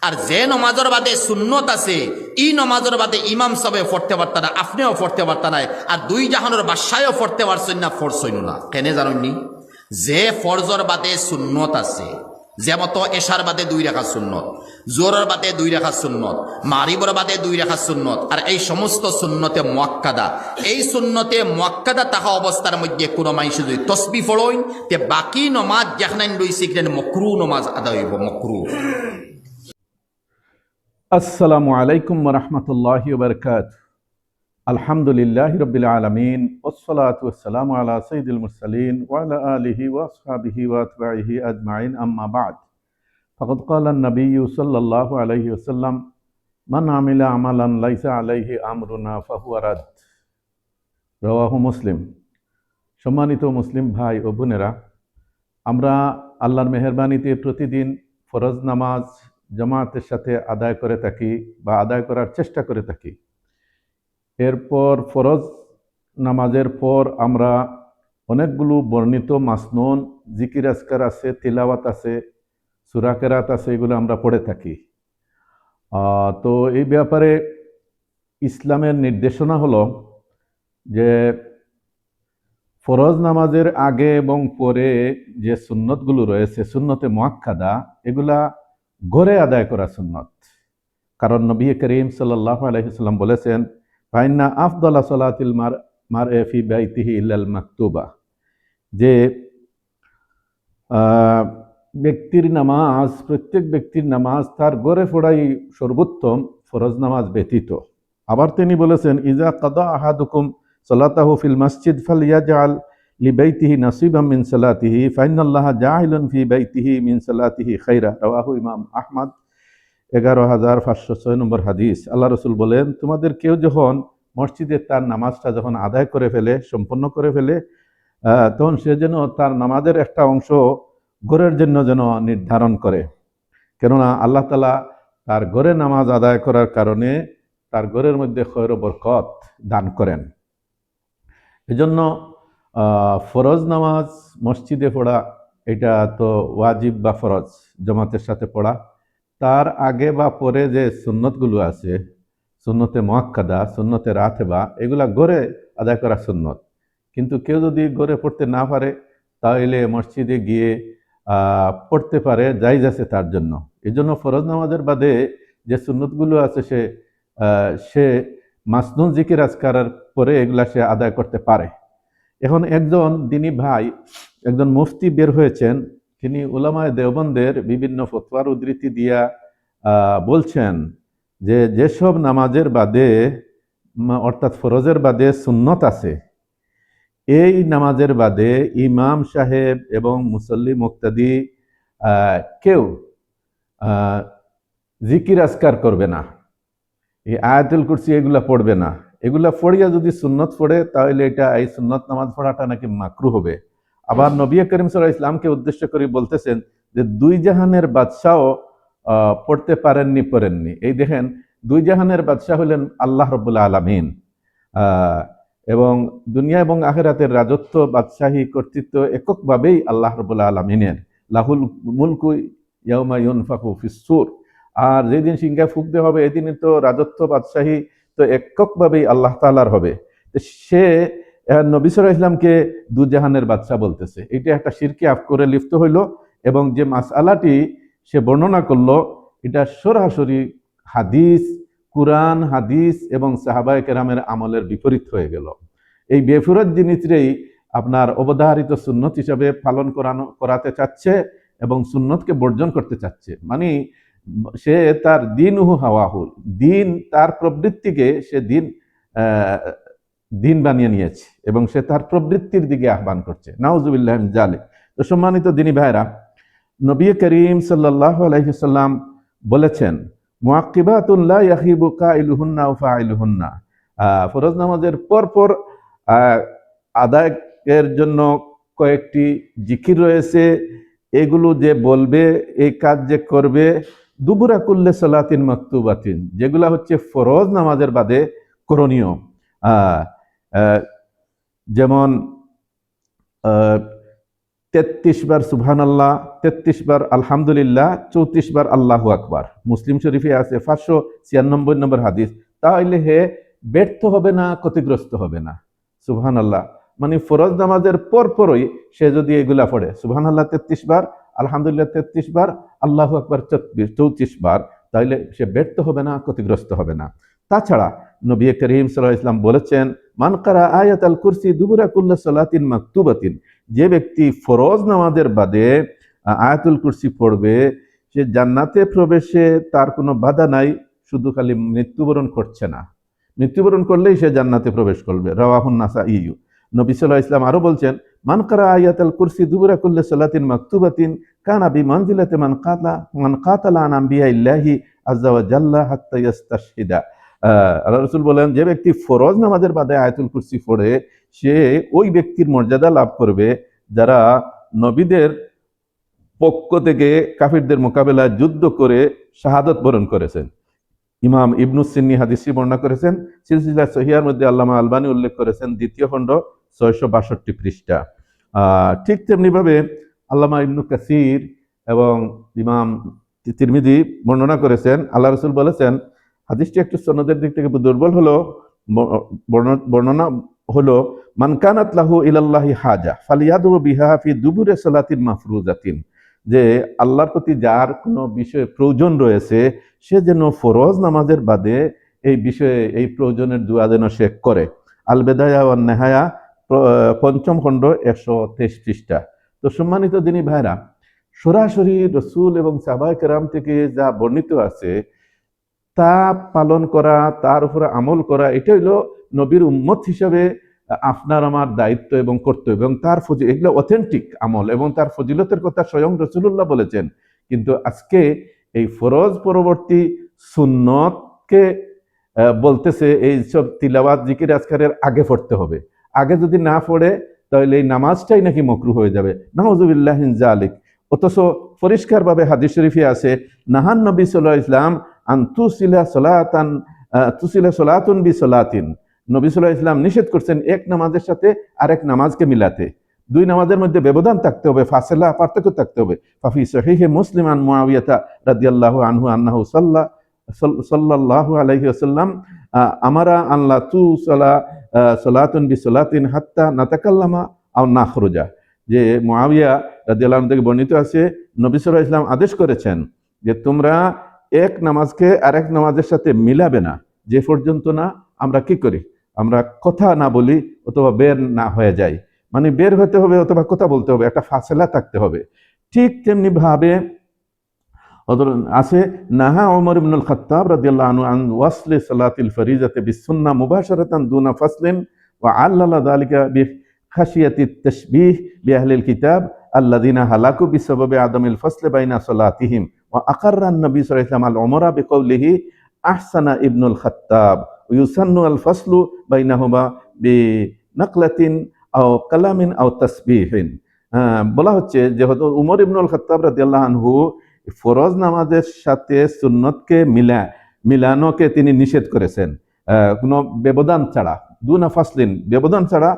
আর যে নমাজের বাদে সুন্নত আছে ই নমাজের বাদে ইমাম সবে পড়তে পারত না, আপনিও পড়তে পারত না, আর দুই জাহানের বাসায়ও পড়তে পারছেন না, ফরছইন না। কেনে জানেননি? যে ফরজর বাদে সুন্নত আছে, যেমতো এশার বাদে 2 রাকাত সুন্নত, জোরের বাদে 2 রাকাত সুন্নত, মারিবর বাদে 2 রাকাত সুন্নত, আর এই সমস্ত সুন্নতে মুআক্কাদা, এই সুন্নতে মুআক্কাদা থাকা অবস্থার মধ্যে কোনো মানুষ যদি তসবিহ পড়েন তে বাকি নমাজ যেখানে রইছে সেখানে মাকরুহ নমাজ আদায় হইব, মাকরুহ। আসসালামু আলাইকুম ওয়া রাহমাতুল্লাহি ওয়া বারাকাতুহু। আলহামদুলিল্লাহি রাব্বিল আলামিন ওয়াসসালাতু ওয়াসসালামু আলা সাইয়্যিদিল মুরসালিন ওয়া আলা আলিহি ওয়া আসহাবিহি ওয়া আতবাইহি আজমাইন, আম্মা বা'দ। ফাকাদ ক্বালা an-নাবিয়্যু সাল্লাল্লাহু আলাইহি ওয়াসাল্লাম, মান আমিলা আমালান লাইসা আলাইহি আমরুনা ফাহুয়া রাদ। রাওয়াহু মুসলিম। সম্মানিত মুসলিম ভাই ও বোনেরা, আমরা আল্লাহর মেহেরবানিতে প্রতিদিন ফরজ নামাজ জামাতের সাথে আদায় করে থাকি বা আদায় করার চেষ্টা করে থাকি। এরপর ফরজ নামাজের পর আমরা অনেকগুলো বর্ণিত মাসনুন, জিকির আজকার আছে, তিলাওয়াত আছে, সূরা কেরাত আছে, এগুলো আমরা পড়ে থাকি। তো এই ব্যাপারে ইসলামের নির্দেশনা হলো যে ফরজ নামাজের আগে এবং পরে যে সুন্নতগুলো রয়েছে, সুন্নতে মুআক্কাদা, এগুলা ঘরে আদায় করা সুন্নত। কারণ নবী করিম সাল্লাল্লাহু আলাইহি ওয়াসাল্লাম বলেছেন, ফাইন্না আফদালা সালাতিল মার'i ফি বাইতিহি ইল্লাল মাকতুবা, যে ব্যক্তির নামাজ, প্রত্যেক ব্যক্তির নামাজ তার ঘরে পড়াই সর্বোত্তম, ফরজ নামাজ ব্যতীত। আবার তিনি বলেছেন, ইজা কাদা আহাদুকুম সালাতাহু ফিল মসজিদ ফালিয়াজআল লিবাইতিহি নাসিবাম মিন সালাতিহি ফাইনাল্লাহা জাইলুন ফি বাইতিহি মিন সালাতিহি খাইরা। রাওয়াহু ইমাম আহমদ, 11,506 নম্বর হাদিস। আল্লাহ রসুল বলেন, তোমাদের কেউ যখন মসজিদে তার নামাজটা যখন আদায় করে ফেলে, সম্পন্ন করে ফেলে, তখন সে যেন তার নামাজের একটা অংশ ঘরের জন্য যেন নির্ধারণ করে। কেননা আল্লাহ তাআলা তার ঘরে নামাজ আদায় করার কারণে তার ঘরের মধ্যে খয়র ও বরকত দান করেন। এজন্য ফরজ নামাজ মসজিদে পড়া, এটা তো ওয়াজিব বা ফরজ জামাতের সাথে পড়া। তার আগে বা পরে যে সুন্নতগুলো আছে, সুন্নতে মুআক্কাদা, সুন্নতে রাতেবা, এগুলা ঘরে আদায় করা সুন্নত। কিন্তু কেউ যদি ঘরে পড়তে না পারে, তাহলে মসজিদে গিয়ে পড়তে পারে, জায়েজ আছে তার জন্য। এই জন্য ফরজ নামাজের বাদে যে সুন্নতগুলো আছে সে মাসনুন জিকির আজকারের পরে এগুলা সে আদায় করতে পারে। এখন একজন দিনী ভাই, একজন মুফতি বের হয়েছেন, তিনি উলামায়ে দেওবন্দের বিভিন্ন ফতোয়ার উদ্ধৃতি দিয়া বলছেন যে যেসব নামাজের বাদে, অর্থাৎ ফরজের বাদে সুন্নত আছে, এই নামাজের বাদে ইমাম সাহেব এবং মুসল্লি মুক্তাদি কেউ জিকির আজকার করবে না, এই আয়াতুল কুরসি এগুলা পড়বে না। এগুলা পড়িয়া যদি সুন্নত পড়ে, তাহলে এই সুন্নত নামাজ পড়াটা নাকি মাকরুহ হবে। আবার নবী করিম সাল্লাল্লাহু আলাইহি ওয়াসাল্লামকে উদ্দেশ্য করে বলতেছেন যে 2 জাহানের বাদশাও পড়তে পড়েননি। এই দেখেন, 2 জাহানের বাদশাহ হলেন আল্লাহ রাব্বুল আলামিন, এবং দুনিয়া এবং আখিরাতের রাজত্ব, বাদশাহী, কর্তৃত্ব এককভাবেই আল্লাহ রাব্বুল আলামিনের। লাহুল মুলকু ইয়াউমা ইউনফাখু ফিস-সূর। আর যেদিন সিংহায় ফুঁক দেওয়া হবে, এদিন তো রাজত্ব, বাদশাহী তো এককভাবেই আল্লাহ তাআলার হবে। সে নবী সাল্লাল্লাহু আলাইহি ওয়াসাল্লামকে 2 জাহানের বাদশাহ বলতেছে, এটা একটা শিরকে করে লিপ্ত হইল। এবং যে মাসআলাটি সে বর্ণনা করলো, এটা সরাসরি হাদিস, কুরআন, হাদিস এবং সাহাবায়ে কেরামের আমলের বিপরীত হয়ে গেল। এই বেফরজ জিনিসটাই আপনার অবধারিত সুন্নত হিসাবে পালন করাতে চাচ্ছে এবং সুন্নতকে বর্জন করতে চাচ্ছে। মানে সে তার দিনহু হাওয়াহুল, দিন তার প্রবৃত্তিকে সে দিন বানিয়ে নিয়েছে এবং সে তার প্রবৃত্তির দিকে আহ্বান করছে। নাউজুবিল্লাহ মিন যালিক। তো সম্মানিত দিনী ভাইরা, নবী করিম সাল্লাল্লাহু আলাইহি ওয়াসাল্লাম বলেছেন, মুআক্কিবাতুন লা ইয়াখিবু কাইলুহুন্না ওয়া ফাইলুহুন্না। ফরজ নামাজের পর আদায়ের জন্য কয়েকটি জিকির রয়েছে, এগুলো যে বলবে, এই কাজ যে করবে, দুবুরা কুল্লে সালাতিন মাকতুবাতিন, যেগুলা হচ্ছে ফরজ নামাজের বাদে করণীয়। যেমন 33 বার সুবহানাল্লাহ, 33 বার আলহামদুলিল্লাহ, 34 বার আল্লাহু আকবার। মুসলিম শরীফে আছে 596 নম্বর হাদিস। তাহলে হে ব্যর্থ হবে না, ক্ষতিগ্রস্ত হবে না। সুবহানাল্লাহ মানে ফরজ নামাজের পরপরই সে যদি এগুলা পড়ে, সুবহানাল্লাহ 33 বার, আলহামদুলিল্লাহ 33 বার, আল্লাহু আকবার 34 বার, তাহলে সে ব্যর্থ হবে না, ক্ষতিগ্রস্ত হবে না। তাছাড়া নবী করিম সাল্লাল্লাহু আলাইহি ওয়াসাল্লাম বলেছেন, মান কারা আয়াতাল কুরসি দুবুরা কুল্লি সালাতিন মাকতুবাতিন, যে ব্যক্তি ফরজ নামাজের বাদে আয়াতুল কুরসি পড়বে সে জান্নাতে প্রবেশে তার কোনো বাধা নাই, শুধু খালি মৃত্যুবরণ করছে না, মৃত্যুবরণ করলেই সে জান্নাতে প্রবেশ করবে। রাওয়াহুন নাসাঈ। নবী সাল্লাল্লাহু আলাইহি ওয়াসাল্লাম আরো বলছেন, মান কারা আয়াতাল কুরসি দুবুরা কুল্লি সালাতিন মাকতুবাতিন কানা বিমানজিলাতি মান কাতালা আন আম্বিয়াইল্লাহি আযজা ওয়া জাল্লা হাত্তা ইয়াস্তাশহিদা। আল্লাহ রাসূল বলেন, যে ব্যক্তি ফরজ নামাজের বাদে আয়াতুল কুরসি পড়ে সে ওই ব্যক্তির মর্যাদা লাভ করবে যারা নবীদের পক্ষ থেকে কাফিরদের মোকাবেলায় যুদ্ধ করে শাহাদত বরণ করেছেন। ইমাম ইবনু সিন্নি হাদিসটি বর্ণনা করেছেন, সিলসিলা সহিহার মধ্যে আল্লামা আলবানী উল্লেখ করেছেন, 2য় খণ্ড 662 পৃষ্ঠা। ঠিক তেমনি ভাবে আল্লামা ইবনু কাসির এবং ইমাম তিরমিজি বর্ণনা করেছেন, আল্লাহ রাসূল বলেছেন, হাদিসটি একটু সনদের দিক থেকে দুর্বল হলো, বর্ণনা হলো, মান কানাত লাহু ইলাল্লাহি হাজা ফালিয়াদু বিহা ফি দুবুরি সালাতিন মাফরুজাতিন, যে আল্লাহর প্রতি যার কোনো বিষয়ে প্রয়োজন রয়েছে সে যেন ফরজ নামাজের বাদে এই বিষয়ে এই প্রয়োজনের দোয়া যেন সে করে। আল বেদায়া ওয়ান নেহায়া 5ম খণ্ড 123 পৃষ্ঠা। তো সম্মানিত দিনী ভাইরা, সরাসরি রসুল এবং সাহাবায়ে কেরাম থেকে যা বর্ণিত আছে তা পালন করা, তার উপরে আমল করা, এটা হইল নবীর উম্মত হিসাবে আপনার আমার দায়িত্ব এবং কর্তব্য, এবং তার এগুলো অথেন্টিক আমল এবং তার ফজিলতের কথা স্বয়ং রাসূলুল্লাহ বলেছেন। কিন্তু আজকে এই ফরজ পরবর্তী সুন্নতকে বলতেছে এই সব তিলাওয়াত জিকির আজকারের আগে পড়তে হবে, আগে যদি না পড়ে তাহলে এই নামাজটাই নাকি মাকরুহ হয়ে যাবে। নাউযুবিল্লাহি মিন যালিক। অথচ পরিষ্কারভাবে হাদিস শরীফে আছে, নাহান নবী সাল্লাল্লাহু আলাইহি ওয়াসাল্লাম আন তুসিলা সালাতুন বিসালাতিন, নবী সাল্লাল্লাহু আলাইহি ওয়াসাল্লাম নিষেধ করছেন এক নামাজের সাথে আরেক নামাজকে মিলাতে, দুই নামাজের মধ্যে ব্যবধান থাকতে হবে, ফাসিলা পার্থক্য থাকতে হবে। ফাফি সহিহে মুসলিম আন মুআবিয়া রাদিয়াল্লাহু আনহু আন্নাহু সাল্লাল্লাহু আলাইহি ওয়াসাল্লাম আমারা আল্লাহ তু সালাতুন বিসালাতিন হাত্তা নাতাকাল্লামা আও নাখরুজা, যে মুআবিয়া রাদিয়াল্লাহু আনহু থেকে বর্ণিত আছে, নবী সাল্লাল্লাহু আলাইহি ওয়াসাল্লাম আদেশ করেছেন যে তোমরা এক নামাজকে আরেক নামাজের সাথে মিলাবে না যে পর্যন্ত না আমরা কি করি, আমরা কথা না বলি অথবা বের না হয়ে যাই, মানে বের হতে হবে অথবা কথা বলতে হবে, একটা ফাসলা থাকতে হবে। ঠিক তেমনি ভাবে আছে, নাহা ওমর ইবনুল খাত্তাব রাদিয়াল্লাহু আনহু আন ওয়াসলি সালাতিল ফরিজাতি বিসুন্নাহ মুবাশারাতান দুনা ফাসলিন ওয়া আল্লালা যালিকা বিখাশিয়াতিত তাশবিহ বিআহলিল কিতাব আল্লাযিনা হালাকু বিসাবাবি আদামিল ফাসলি বাইনা সালাতিহিম ওয়া আকাররা নবী সাল্লাল্লাহু আলাইহি ওয়াসাল্লাম আল উমরা বিকাউলিহি আহসানা ইবনুল খাত্তাব ইউসান্নু আল ফাসলু বাইনাহুমা বিনাকলাতিন আও কালামিন আও তাসবিহিন। বলা হচ্ছে যে হযরত উমর ইবনুল খাত্তাব রাদিয়াল্লাহু আনহু ফরজ নামাজের সাথে সুন্নতকে মিলানোকে তিনি নিষেধ করেছেন, কোনো ব্যবধান ছাড়া, দুনা ফাসলিন, ব্যবধান ছাড়া।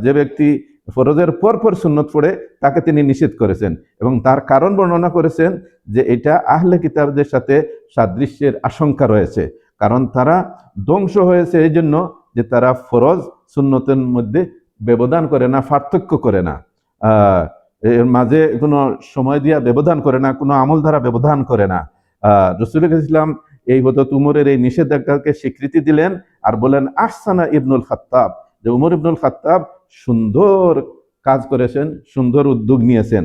যে ব্যক্তি ফরজের পর সুন্নত পড়ে তাকে তিনি নিষেধ করেছেন এবং তার কারণ বর্ণনা করেছেন যে এটা আহলে কিতাবদের সাথে সাদৃশ্যের আশঙ্কা রয়েছে, কারণ তারা ধ্বংস হয়েছে এই জন্য যে তারা ফরজ সুন্নতের মধ্যে ব্যবধান করে না, পার্থক্য করে না, এর মাঝে কোনো সময় দিয়া ব্যবধান করে না, কোনো আমল দ্বারা ব্যবধান করে না। রাসূল ইসলাম এই হযরত উমরের এই নিষেধাজ্ঞাকে স্বীকৃতি দিলেন আর বলেন আহসানা ইবনুল খাত্তাব, যে উমর ইবনুল খাত্তাব সুন্দর কাজ করেছেন, সুন্দর উদ্যোগ নিয়েছেন।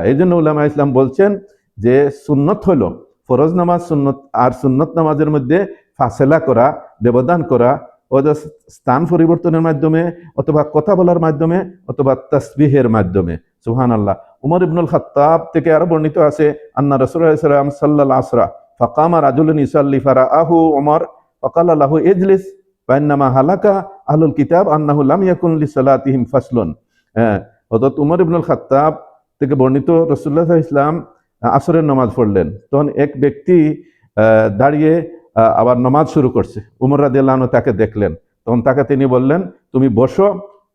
এই জন্য উলামা ইসলাম বলছেন যে সুন্নত হলো ফরজ নামাজ সুন্নত, আর সুন্নত নামাজের মধ্যে ফাসলা করা, ব্যবধান করা, ওদের স্থান পরিবর্তনের মাধ্যমে অথবা কথা বলার মাধ্যমে অথবা তাসবিহের মাধ্যমে। সুবহানাল্লাহ। উমর ইবনুল খাত্তাব থেকে আরো বর্ণিত আছে, আন্না রাসূলুল্লাহ সাল্লাল্লাহু আলাইহি ওয়াসাল্লাম সাল্লাল আসরা ফাকামা রাজুলুন ইসাল্লি ফারাআহু উমর ফাকালা লাহু ইজলিস ফাইন্নামা হালাকা আহলুল কিতাব আন্নাহু লাম ইয়াকুন লিসালাতিহিম ফাসলুন। হযরত উমর ইবনুল খাত্তাব থেকে বর্ণিত, রাসূলুল্লাহ সাল্লাল্লাহু আলাইহি ওয়াসাল্লাম আসরের নামাজ পড়লেন, তখন এক ব্যক্তি দাঁড়িয়ে আবার নামাজ শুরু করছে। উমর রাদিয়াল্লাহু আনহু তাকে দেখলেন, তখন তাকে তিনি বললেন তুমি বসো,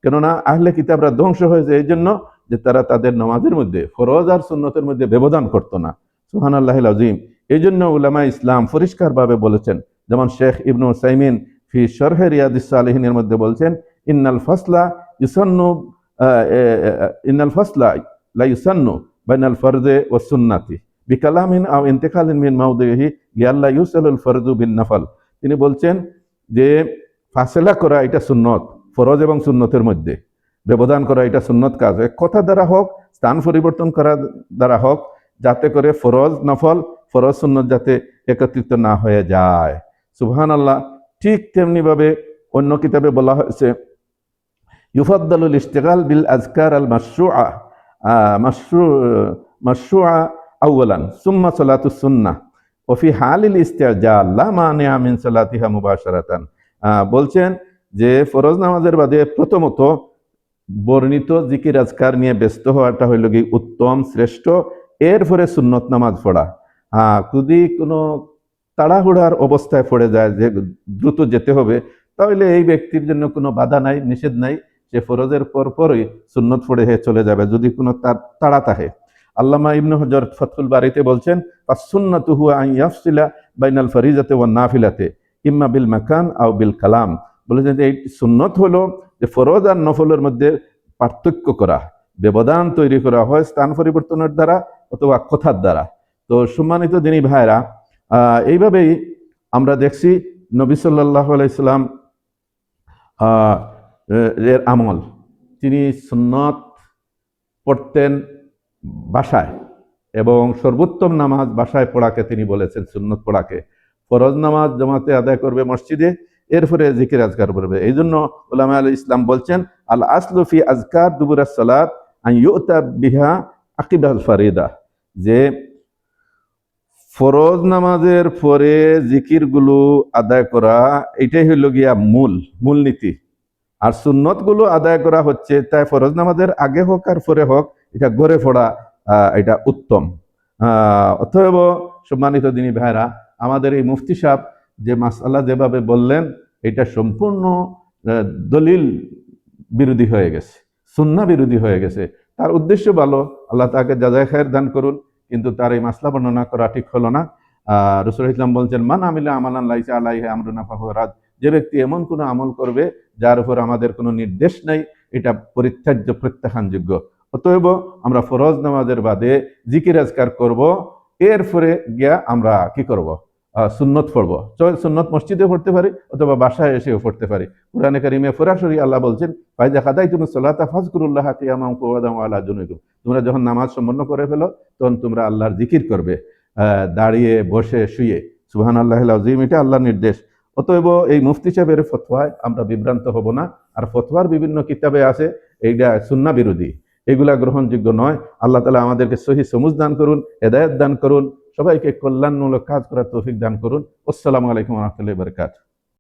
কেননা আহলে কিতাবরা ধ্বংস হয়েছে এই জন্য যে তারা তাদের নামাজের মধ্যে ফরজ আর সুন্নতের মধ্যে ব্যবধান করতো না। সুবহানাল্লাহিল আযীম। এই জন্য উলামা ইসলাম পরিষ্কারভাবে বলেছেন, যেমন শেখ ইবনু উসাইমিন ফি শরহে রিয়াদিস সালিহিনের মধ্যে বলছেন, ইন্নাল ফাসলা ইউসান্নু ইন্নাল ফাসলা লা ইউসান্নু বাইনাল ফরজে ওয়াস সুন্নাতি বিকালামিন আও ইন্তিকালিন মিন মাওদিহি লিআল্লা ইউসালুল ফরজু বিন নাফল। তিনি বলছেন যে ফাসলা করা এটা সুন্নত, ফরজ এবং সুন্নতের মধ্যে ব্যবধান করা এটা সুন্নত কাজ। এক কথা দ্বারা হোক, স্থান পরিবর্তন করা দ্বারা হোক, যাতে করে ফরজ নফল, ফরজ সুন্নত যাতে একত্রিত না হয়ে যায়। সুবহানাল্লাহ। ঠিক তেমনি ভাবে অন্য কিতাবে বলা হয়েছে, ইউফাদ্দালুল ইশতিগাল বিল আজকার আল মাশরুআ মাশরুআ আউয়ালান সুম্মা সালাতুস সুন্নাহ ওয়া ফি হালিল ইস্তিজাল লা মানিআ মিন সালাতিহা মুবাশারাতান। বলছেন যে ফরজ নামাজের বাদে প্রথমত বর্ণিত জিকির আজকার নিয়ে ব্যস্ত হওয়াটা হইল কি উত্তম, শ্রেষ্ঠ। এরপরে সুন্নত নামাজ পড়া। যদি কোনো তাড়াহুড়ার অবস্থায় পড়ে যায় যে দ্রুত যেতে হবে, তাহলে এই ব্যক্তির জন্য কোনো বাধা নাই, নিষেধ নাই, সে ফরজের পরই সুন্নত পড়ে চলে যাবে যদি কোনো তার তাড়া থাকে। আল্লামা ইবনু হাজার ফাতহুল বারীতে বলছেন, ফাসসুন্নাতু হুয়া আন ইয়াফসিলা বাইনাল ফরিজাতি ওয়ান নাফিলাতি ইম্মা বিল মাকান আও বিল কালাম। বলেছেন যে এই সুন্নত হলো যে ফরজ আর নফলের মধ্যে পার্থক্য করা, ব্যবধান তৈরি করা হয় স্থান পরিবর্তনের দ্বারা অথবা কথার দ্বারা। তো সম্মানিত দিনী ভাইরা, এইভাবেই আমরা দেখছি নবী সাল্লাল্লাহু আলাইহি সাল্লাম এর আমল, তিনি সুন্নত পড়তেন বাসায়, এবং সর্বোত্তম নামাজ বাসায় পড়াকে তিনি বলেছেন সুন্নত পড়াকে। ফরজ নামাজ জামাতে আদায় করবে মসজিদে, এরপরে জিকির আজকার করবে। এই জন্য উলামা আল ইসলাম বলছেন, আল আসলু ফি আজকার দুবুরাস সালাত আন ইউতা বিহা আকিবাল ফারিদা, যে ফরজ নামাজের পরে জিকিরগুলো আদায় করা এটাই হইল গিয়া মূলনীতি। আর সুন্নতগুলো আদায় করা হচ্ছে, তাই ফরজ নামাজের আগে হোক আর পরে হোক, এটা গড়ে পড়া এটা উত্তম। অতএব সম্মানিত দিনী ভাইরা, আমাদের এই মুফতি সাহেব যে মাসআলা যেভাবে বললেন, এটা সম্পূর্ণ দলিল বিরোধী হয়ে গেছে, সুন্নাহ বিরোধী হয়ে গেছে। তার উদ্দেশ্য ভালো, আল্লাহ তাকে জাযায়ে খায়ের দান করুন, কিন্তু তার এই মাসলা বর্ণনা করা ঠিক হলো না। রাসূল ইসলাম বলছেন, মান আমিলা আমালান লাইসা আলাইহি আমরুনা ফাহুয়া রাদ। যে ব্যক্তি এমন কোনো আমল করবে যার উপর আমাদের কোনো নির্দেশ নাই, এটা পরিত্যাজ্য, প্রত্যাখ্যানযোগ্য। অতএব আমরা ফরজ নামাজের বাদে জিকির আজকার করব, এরপরে গিয়া আমরা কি করব, সুন্নত পড়বো। সুন্নত মসজিদে পড়তে পারি অথবা বাসায় এসেও পড়তে পারি। কুরআনে কারীমে সরাসরি আল্লাহ বলছেন, ফাইজা কাদাইতুমুস সালাতা ফাযকুরুল্লাহা কিয়ামান ওয়া কুউদান ওয়া আলা জুনুবিকুম। তোমরা যখন নামাজ সম্পন্ন করে ফেলো, তখন তোমরা আল্লাহর জিকির করবে, দাঁড়িয়ে, বসে, শুয়ে। সুবহানাল্লাহিল আযীম, এটা আল্লাহর নির্দেশ। অতএব এই মুফতি সাহেবের ফতোয়ায় আমরা বিভ্রান্ত হব না। আর ফতোয়ার বিভিন্ন কিতাবে আছে এইটা সুন্নাহ বিরোধী, এগুলা গ্রহণযোগ্য নয়। আল্লাহ তাআলা আমাদেরকে সহিহ সমঝ দান করুন, হেদায়েত দান করুন, সবাইকে কল্যাণমূলক কাজ করার তৌফিক দান করুন। আসসালামু আলাইকুম ওয়া রাহমাতুল্লাহি ওয়া বারাকাতুহু।